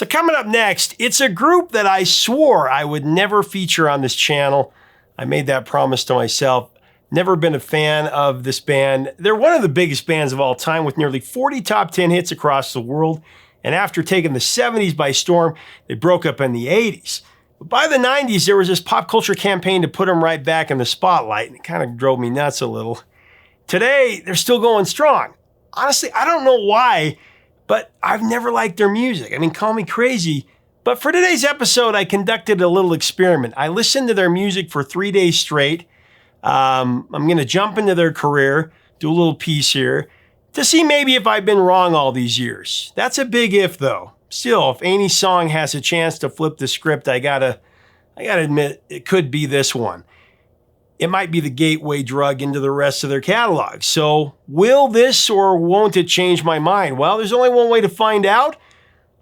So coming up next, it's a group that I swore I would never feature on this channel. I made that promise to myself. Never been a fan of this band. They're one of the biggest bands of all time with nearly 40 top 10 hits across the world. And after taking the 70s by storm, they broke up in the 80s. But by the 90s, there was this pop culture campaign to put them right back in the spotlight, and it kind of drove me nuts a little. Today, they're still going strong. Honestly, I don't know why, but I've never liked their music. I mean, call me crazy. But for today's episode, I conducted a little experiment. I listened to their music for 3 days straight. I'm going to jump into their career, do a little piece here, to see maybe if I've been wrong all these years. That's a big if, though. Still, if any song has a chance to flip the script, I gotta admit, it could be this one. It might be the gateway drug into the rest of their catalog. So, will this or won't it change my mind? Well, there's only one way to find out.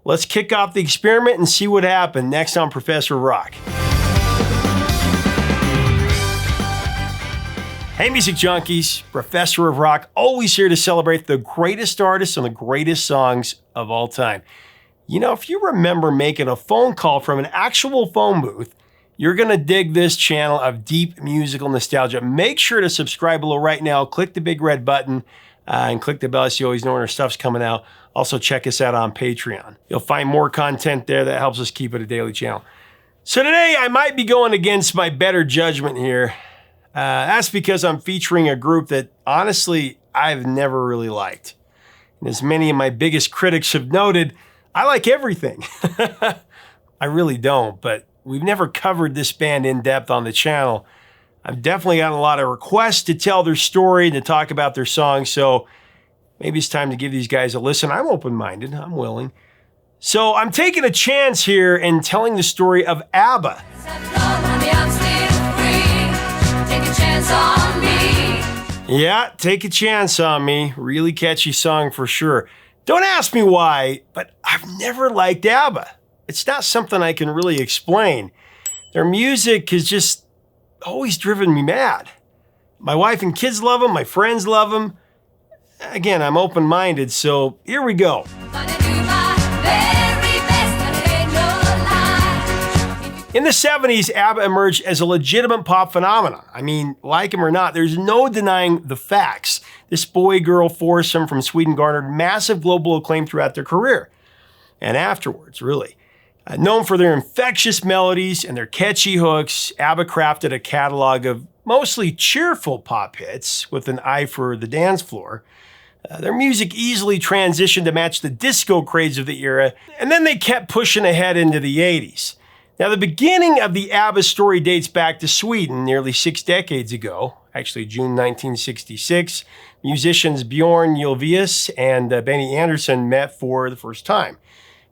Let's kick off the experiment and see what happened next on Professor of Rock. Hey music junkies, Professor of Rock, always here to celebrate the greatest artists and the greatest songs of all time. You know, if you remember making a phone call from an actual phone booth, you're gonna dig this channel of deep musical nostalgia. Make sure to subscribe below right now, click the big red button, and click the bell so you always know when our stuff's coming out. Also check us out on Patreon. You'll find more content there that helps us keep it a daily channel. So today I might be going against my better judgment here. That's because I'm featuring a group that, honestly, I've never really liked. And as many of my biggest critics have noted, I like everything. I really don't, but we've never covered this band in depth on the channel. I've definitely gotten a lot of requests to tell their story and to talk about their songs, so maybe it's time to give these guys a listen. I'm open-minded, I'm willing. So I'm taking a chance here and telling the story of Abba. Yeah, Take a Chance on Me. Really catchy song for sure. Don't ask me why, but I've never liked Abba. It's not something I can really explain. Their music has just always driven me mad. My wife and kids love them, my friends love them. Again, I'm open-minded, so here we go. In the 70s, Abba emerged as a legitimate pop phenomenon. I mean, like him or not, there's no denying the facts. This boy-girl foursome from Sweden garnered massive global acclaim throughout their career. And afterwards, really. Known for their infectious melodies and their catchy hooks, Abba crafted a catalog of mostly cheerful pop hits with an eye for the dance floor. Their music easily transitioned to match the disco craze of the era, and then they kept pushing ahead into the 80s. Now, the beginning of the Abba story dates back to Sweden nearly 6 decades ago, actually June 1966. Musicians Björn Ulvaeus and Benny Andersson met for the first time.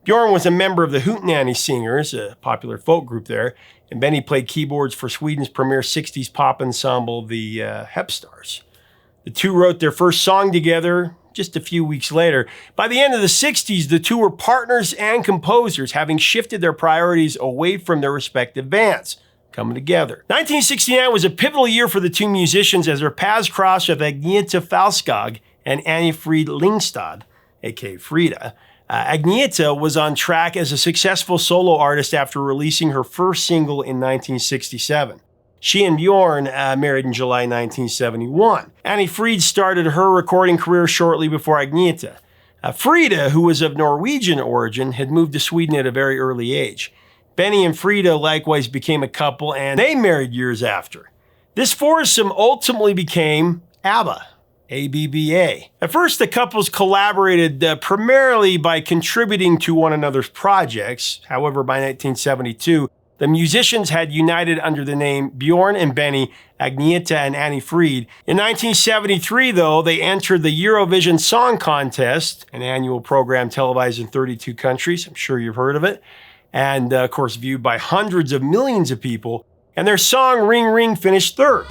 Björn was a member of the Hootenanny Singers, a popular folk group there, and Benny played keyboards for Sweden's premier 60s pop ensemble, the Hepstars. The two wrote their first song together just a few weeks later. By the end of the 60s, the two were partners and composers, having shifted their priorities away from their respective bands, coming together. 1969 was a pivotal year for the two musicians as their paths crossed with Agneta Falskog and Anni-Frid Lingstad, aka Frida. Agneta was on track as a successful solo artist after releasing her first single in 1967. She and Björn married in July 1971. Anni-Frid started her recording career shortly before Agneta. Frida, who was of Norwegian origin, had moved to Sweden at a very early age. Benny and Frida likewise became a couple, and they married years after. This foursome ultimately became Abba, A-B-B-A. At first, the couples collaborated primarily by contributing to one another's projects. However, by 1972, the musicians had united under the name Björn and Benny, Agneta and Anni-Frid. In 1973, though, they entered the Eurovision Song Contest, an annual program televised in 32 countries. I'm sure you've heard of it. And, of course, viewed by hundreds of millions of people. And their song, Ring Ring, finished third.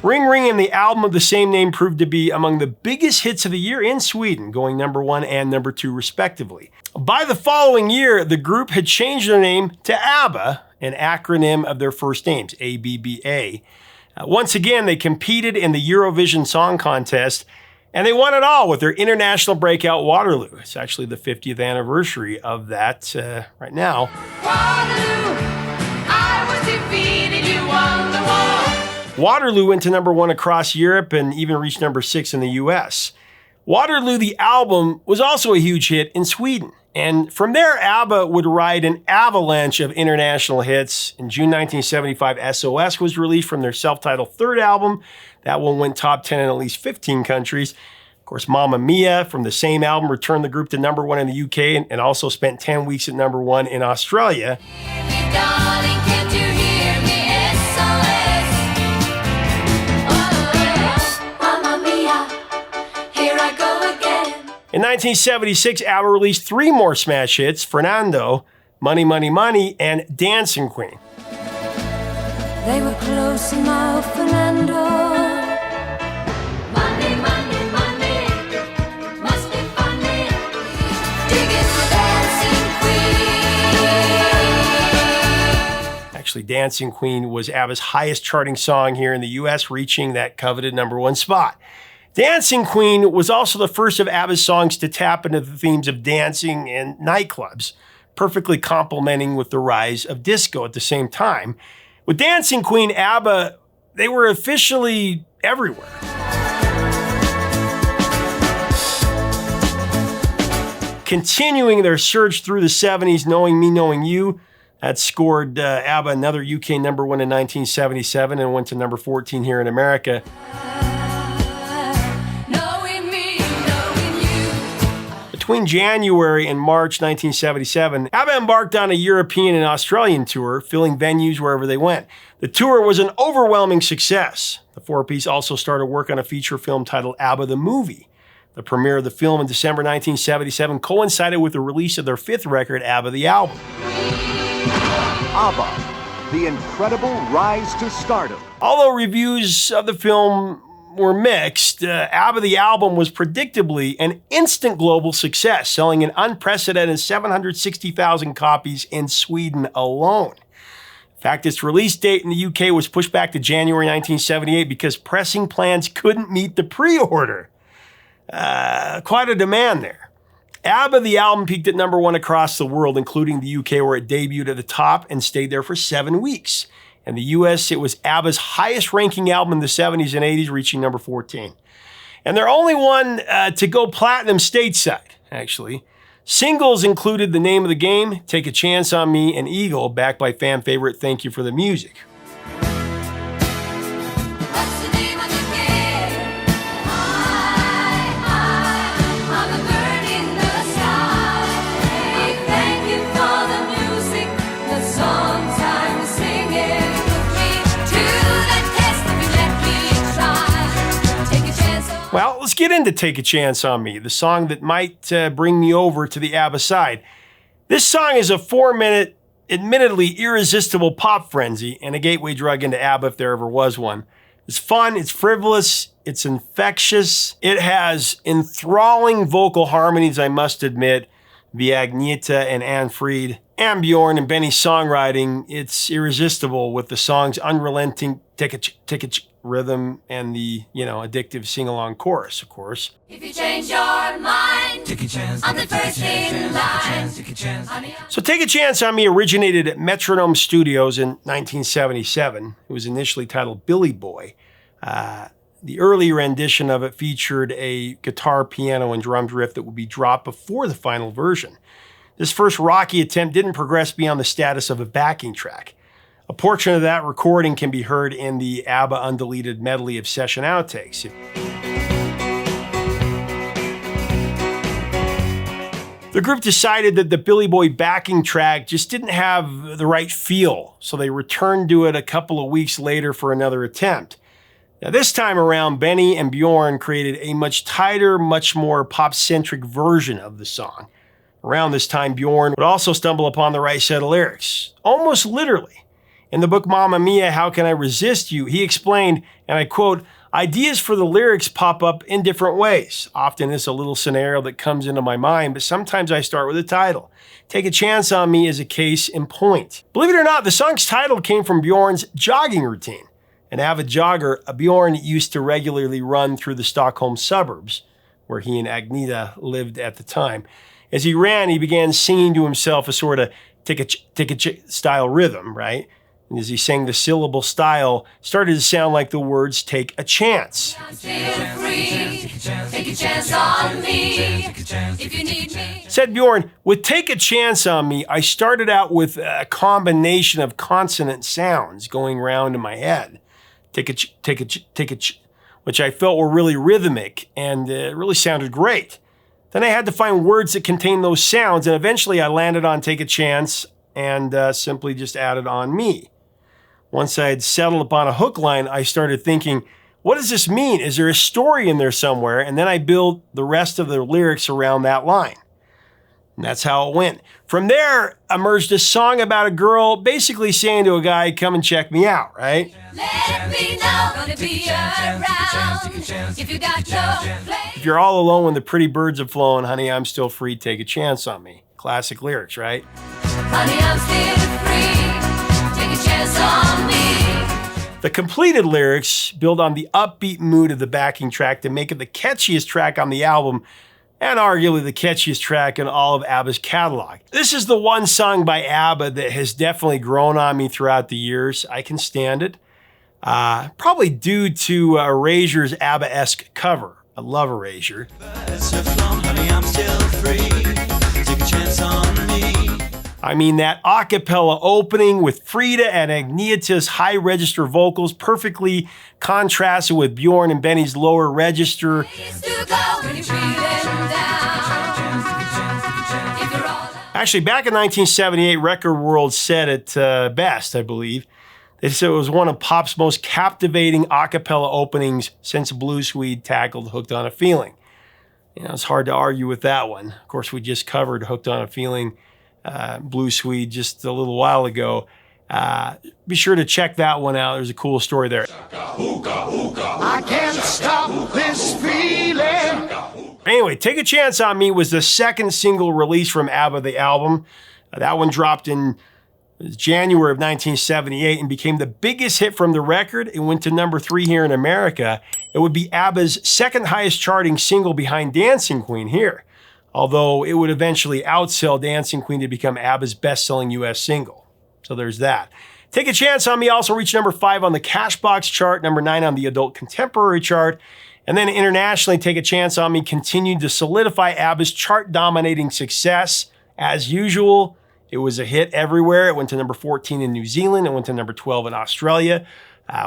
Ring Ring and the album of the same name proved to be among the biggest hits of the year in Sweden, going #1 and #2 respectively. By the following year, the group had changed their name to Abba, an acronym of their first names, ABBA. Once again, they competed in the Eurovision Song Contest, And they won it all with their international breakout, Waterloo. It's actually the 50th anniversary of that right now. Waterloo, I was defeated, you won the war. Waterloo went to #1 across Europe and even reached #6 in the US. Waterloo, the album, was also a huge hit in Sweden. And from there, ABBA would ride an avalanche of international hits. In June 1975, SOS was released from their self-titled third album. That one went top 10 in at least 15 countries. Of course, Mamma Mia from the same album returned the group to #1 in the UK and also spent 10 weeks at #1 in Australia. Hear me, darling, can't you hear me? SOS. Oh, Mamma Mia, here I go again. In 1976, ABBA released 3 more smash hits, Fernando, Money, Money, Money, and Dancing Queen. They were close enough, Fernando. Money, money, money, must be funny. Digging for Dancing Queen. Actually, Dancing Queen was ABBA's highest charting song here in the US, reaching that coveted #1 spot. Dancing Queen was also the first of ABBA's songs to tap into the themes of dancing and nightclubs, perfectly complementing with the rise of disco at the same time. With Dancing Queen, ABBA, they were officially everywhere. Continuing their surge through the 70s, Knowing Me, Knowing You, that scored ABBA another UK #1 in 1977 and went to #14 here in America. Between January and March 1977, ABBA embarked on a European and Australian tour, filling venues wherever they went. The tour was an overwhelming success. The four-piece also started work on a feature film titled ABBA the Movie. The premiere of the film in December 1977 coincided with the release of their 5th record, ABBA the Album. Abba, the incredible rise to stardom. Although reviews of the film were mixed, ABBA the Album was predictably an instant global success, selling an unprecedented 760,000 copies in Sweden alone. In fact, its release date in the UK was pushed back to January 1978 because pressing plans couldn't meet the pre-order. Quite a demand there. ABBA the Album peaked at #1 across the world, including the UK, where it debuted at the top and stayed there for 7 weeks. In the US, it was ABBA's highest ranking album in the 70s and 80s, reaching #14. And they're only one to go platinum stateside, actually. Singles included The Name of the Game, Take a Chance on Me, and Eagle, backed by fan favorite Thank You for the Music. What's the name of the game? I'm a bird in the sky. Thank you for the music, the songs I'm singing. Well, let's get into Take a Chance on Me, the song that might bring me over to the ABBA side. This song is a 4-minute, admittedly irresistible pop frenzy and a gateway drug into ABBA if there ever was one. It's fun, it's frivolous, it's infectious, it has enthralling vocal harmonies, I must admit, via Agneta and Anni-Frid, and Bjorn and Benny's songwriting. It's irresistible with the song's unrelenting tick-a-ch rhythm and the, addictive sing-along chorus, of course. If you change your mind, take a chance, I'm the first in line. So Take a Chance on Me originated at Metronome Studios in 1977. It was initially titled Billy Boy. The early rendition of it featured a guitar, piano, and drums riff that would be dropped before the final version. This first rocky attempt didn't progress beyond the status of a backing track. A portion of that recording can be heard in the ABBA undeleted medley of session outtakes. The group decided that the Billy Boy backing track just didn't have the right feel, so they returned to it a couple of weeks later for another attempt. Now, this time around, Benny and Bjorn created a much tighter, much more pop-centric version of the song. Around this time, Bjorn would also stumble upon the right set of lyrics, almost literally. In the book Mamma Mia, How Can I Resist You?, he explained, and I quote, "Ideas for the lyrics pop up in different ways. Often it's a little scenario that comes into my mind, but sometimes I start with a title. Take a Chance on Me is a case in point." Believe it or not, the song's title came from Bjorn's jogging routine. An avid jogger, Bjorn used to regularly run through the Stockholm suburbs. where he and Agneta lived at the time. As he ran, he began singing to himself a sort of tick-a-ch style rhythm, right? And as he sang, the syllable style started to sound like the words "take a chance." I'm still free. Take a chance on me. If you need me. Said Bjorn, with "take a chance on me," I started out with a combination of consonant sounds going round in my head. Take a ch, which I felt were really rhythmic and it really sounded great. Then I had to find words that contained those sounds, and eventually I landed on "take a chance" and simply just added "on me." Once I had settled upon a hook line, I started thinking, what does this mean? Is there a story in there somewhere? And then I built the rest of the lyrics around that line. And that's how it went. From there emerged a song about a girl basically saying to a guy, come and check me out, right? Let me know, gonna be around. If you got no place. If you're all alone when the pretty birds have flown, honey, I'm still free, take a chance on me. Classic lyrics, right? Honey, I'm still free. Take a chance on me. The completed lyrics build on the upbeat mood of the backing track to make it the catchiest track on the album and arguably the catchiest track in all of ABBA's catalog. This is the one song by ABBA that has definitely grown on me throughout the years. I can stand it. Probably due to Erasure's ABBA-esque cover. I love Erasure. I mean, that a cappella opening with Frida and Agneta's high register vocals perfectly contrasted with Bjorn and Benny's lower register. Used to go when you're feeling down. If you're all Actually, back in 1978, Record World said it best, I believe. They said it was one of pop's most captivating a cappella openings since Blue Swede tackled Hooked on a Feeling. You know, it's hard to argue with that one. Of course, we just covered Hooked on a Feeling, Blue Swede, just a little while ago. Be sure to check that one out. There's a cool story there. I can't stop this feeling. Anyway, Take a Chance on Me was the second single released from ABBA, the album. That one dropped in January of 1978 and became the biggest hit from the record. It went to number 3 here in America. It would be ABBA's second highest charting single behind Dancing Queen here, although it would eventually outsell Dancing Queen to become ABBA's best-selling US single. So there's that. Take a Chance on Me also reached number 5 on the Cashbox chart, number 9 on the Adult Contemporary chart, and then internationally, Take a Chance on Me continued to solidify ABBA's chart-dominating success. As usual, it was a hit everywhere. It went to number 14 in New Zealand. It went to number 12 in Australia.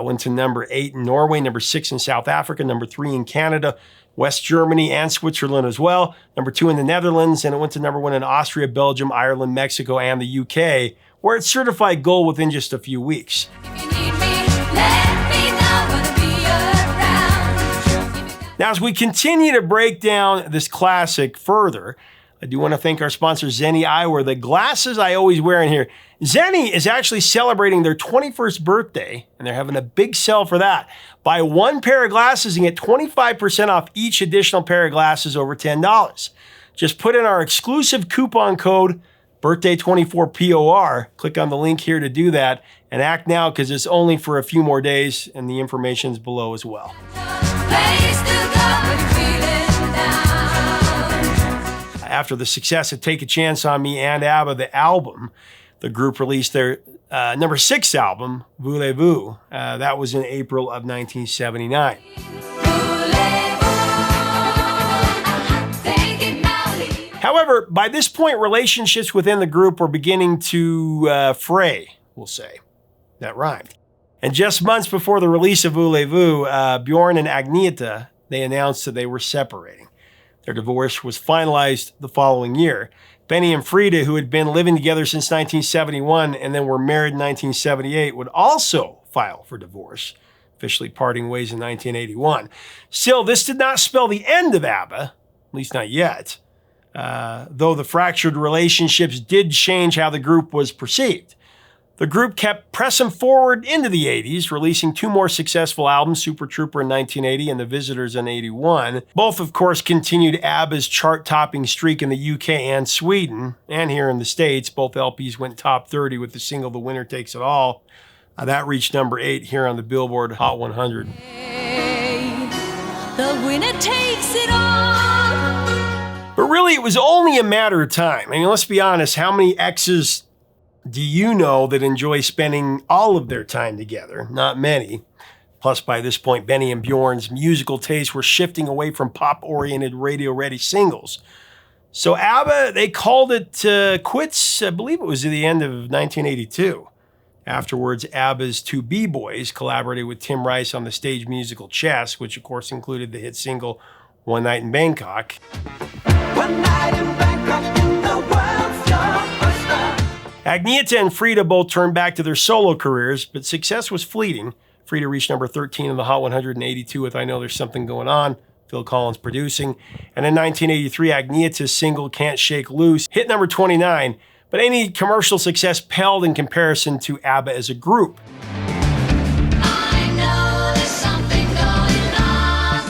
Went to number 8 in Norway, number 6 in South Africa, number 3 in Canada, West Germany, and Switzerland as well. Number 2 in the Netherlands, and it went to number 1 in Austria, Belgium, Ireland, Mexico, and the UK, where it certified gold within just a few weeks. if you need me, let me know, gonna be around. Now, as we continue to break down this classic further, I do want to thank our sponsor, Zenni Eyewear. The glasses I always wear in here. Zenni is actually celebrating their 21st birthday, and they're having a big sale for that. Buy one pair of glasses and get 25% off each additional pair of glasses over $10. Just put in our exclusive coupon code, birthday24POR. Click on the link here to do that, and act now because it's only for a few more days, and the information's below as well. Place to go when you're feeling down. After the success of Take a Chance on Me and ABBA, the album, the group released their number 6 album, Voulez-Vous. That was in April of 1979. Take it now, leave. However, by this point, relationships within the group were beginning to fray, we'll say. That rhymed. And just months before the release of Voulez-Vous, Bjorn and Agneta, they announced that they were separating. Their divorce was finalized the following year. Benny and Frida, who had been living together since 1971 and then were married in 1978, would also file for divorce, officially parting ways in 1981. Still, this did not spell the end of ABBA, at least not yet, though the fractured relationships did change how the group was perceived. The group kept pressing forward into the 80s, releasing 2 more successful albums, Super Trooper in 1980 and The Visitors in 81. Both, of course, continued ABBA's chart-topping streak in the UK and Sweden, and here in the States. Both LPs went top 30 with the single The Winner Takes It All. That reached number 8 here on the Billboard Hot 100. The winner takes it all. really, it was only a matter of time. I mean, let's be honest, how many exes do you know that enjoy spending all of their time together? Not many. Plus, by this point, Benny and Bjorn's musical tastes were shifting away from pop-oriented radio-ready singles. So ABBA, they called it quits, I believe it was at the end of 1982. Afterwards, ABBA's two B-boys collaborated with Tim Rice on the stage musical Chess, which of course included the hit single One Night in Bangkok. One night in Bangkok in the world's your oyster. Agnetha and Frida both turned back to their solo careers, but success was fleeting. Frida reached number 13 in the Hot 182 with I Know There's Something Going On, Phil Collins producing. And in 1983, Agnetha's single Can't Shake Loose hit number 29, but any commercial success paled in comparison to ABBA as a group. I know there's something going on.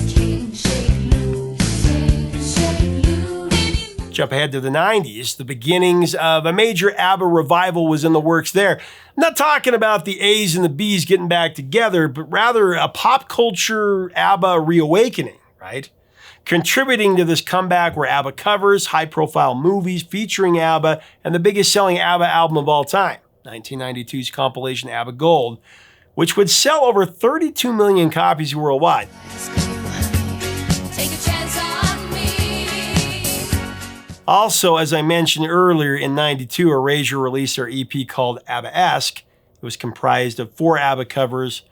Can't shake loose, shake loose. Jump ahead to the 90s, the beginnings of a major ABBA revival was in the works there. I'm not talking about the A's and the B's getting back together, but rather a pop culture ABBA reawakening, right? Contributing to this comeback were ABBA covers, high-profile movies featuring ABBA, and the biggest selling ABBA album of all time, 1992's compilation ABBA Gold, which would sell over 32 million copies worldwide. Take a chance on me. Also, as I mentioned earlier, in 92, Erasure released their EP called ABBA-esque. It was comprised of 4 ABBA covers,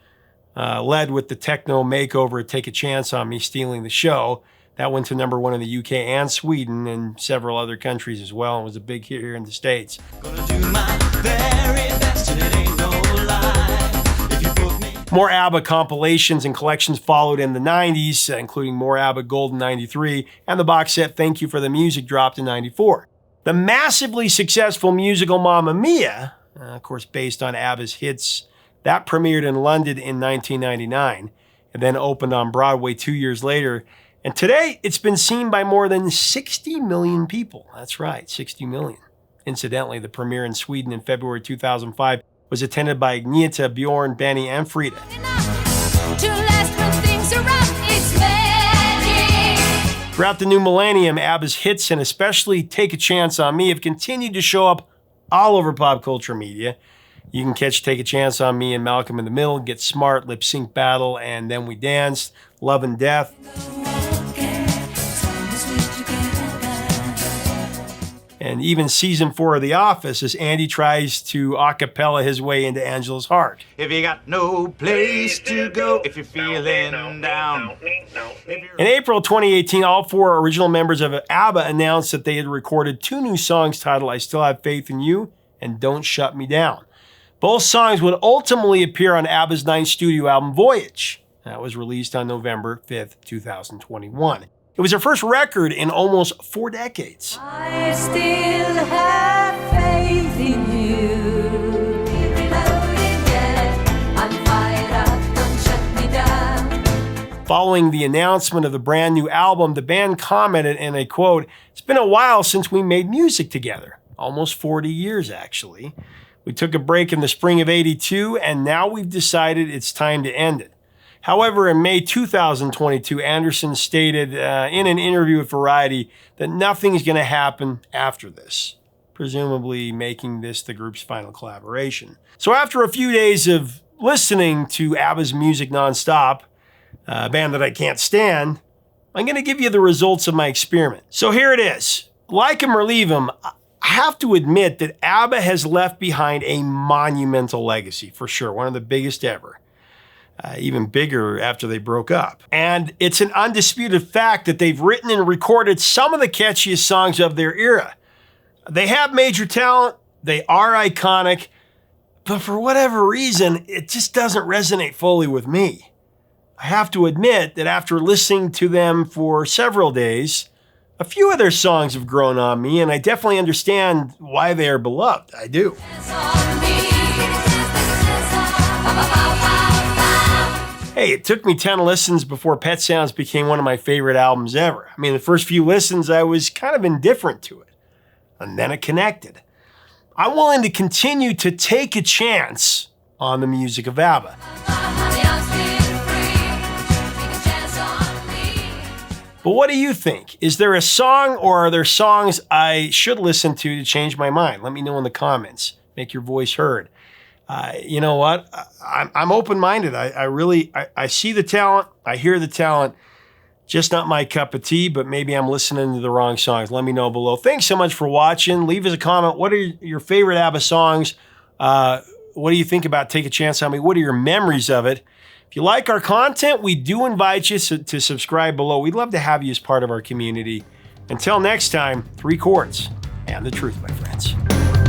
led with the techno makeover Take a Chance on Me stealing the show. That went to number 1 in the UK and Sweden and several other countries as well, and was a big hit here in the States. Gonna do my very best and it ain't no lie. If you put me More ABBA compilations and collections followed in the 90s, including more ABBA Gold in 93, and the box set Thank You for the Music dropped in 94. The massively successful musical Mamma Mia, of course based on ABBA's hits, that premiered in London in 1999 and then opened on Broadway 2 years later. And today, it's been seen by more than 60 million people. That's right, 60 million. Incidentally, the premiere in Sweden in February 2005 was attended by Agnetha, Bjorn, Benny, and Frida. To last when things are rough, it's magic. Throughout the new millennium, ABBA's hits, and especially Take a Chance on Me, have continued to show up all over pop culture media. You can catch Take a Chance on Me and Malcolm in the Middle, Get Smart, Lip Sync Battle, and Then We Danced, Love and Death. And even season 4 of The Office as Andy tries to a cappella his way into Angela's heart. If you got no place to go, if you're feeling down. In April 2018, all 4 original members of ABBA announced that they had recorded 2 new songs titled I Still Have Faith in You and Don't Shut Me Down. Both songs would ultimately appear on ABBA's 9th studio album, Voyage. That was released on November 5th, 2021. It was their first record in almost 4 decades. I still have faith in you. Reloading, yeah. I'm fired up, don't shut me down. Following the announcement of the brand new album, the band commented in a quote, "It's been a while since we made music together. Almost 40 years, actually. We took a break in the spring of '82, and now we've decided it's time to end it." However, in May 2022, Anderson stated in an interview with Variety that nothing's going to happen after this, presumably making this the group's final collaboration. So after a few days of listening to ABBA's music nonstop, a band that I can't stand, I'm going to give you the results of my experiment. So here it is. Like 'em or leave 'em, I have to admit that ABBA has left behind a monumental legacy, for sure, one of the biggest ever. Even bigger after they broke up. And it's an undisputed fact that they've written and recorded some of the catchiest songs of their era. They have major talent, they are iconic, but for whatever reason, it just doesn't resonate fully with me. I have to admit that after listening to them for several days, a few of their songs have grown on me, and I definitely understand why they are beloved. I do. Dance on me. Hey, it took me 10 listens before Pet Sounds became one of my favorite albums ever. I mean, the first few listens, I was kind of indifferent to it. And then it connected. I'm willing to continue to take a chance on the music of ABBA. Honey, I'm still free. Take a chance on me. But what do you think? Is there a song or are there songs I should listen to change my mind? Let me know in the comments. Make your voice heard. You know what? I'm open-minded. I see the talent. I hear the talent. Just not my cup of tea, but maybe I'm listening to the wrong songs. Let me know below. Thanks so much for watching. Leave us a comment. What are your favorite ABBA songs? What do you think about Take a Chance on Me? What are your memories of it? If you like our content, we do invite you to subscribe below. We'd love to have you as part of our community. Until next time, 3 chords and the truth, my friends.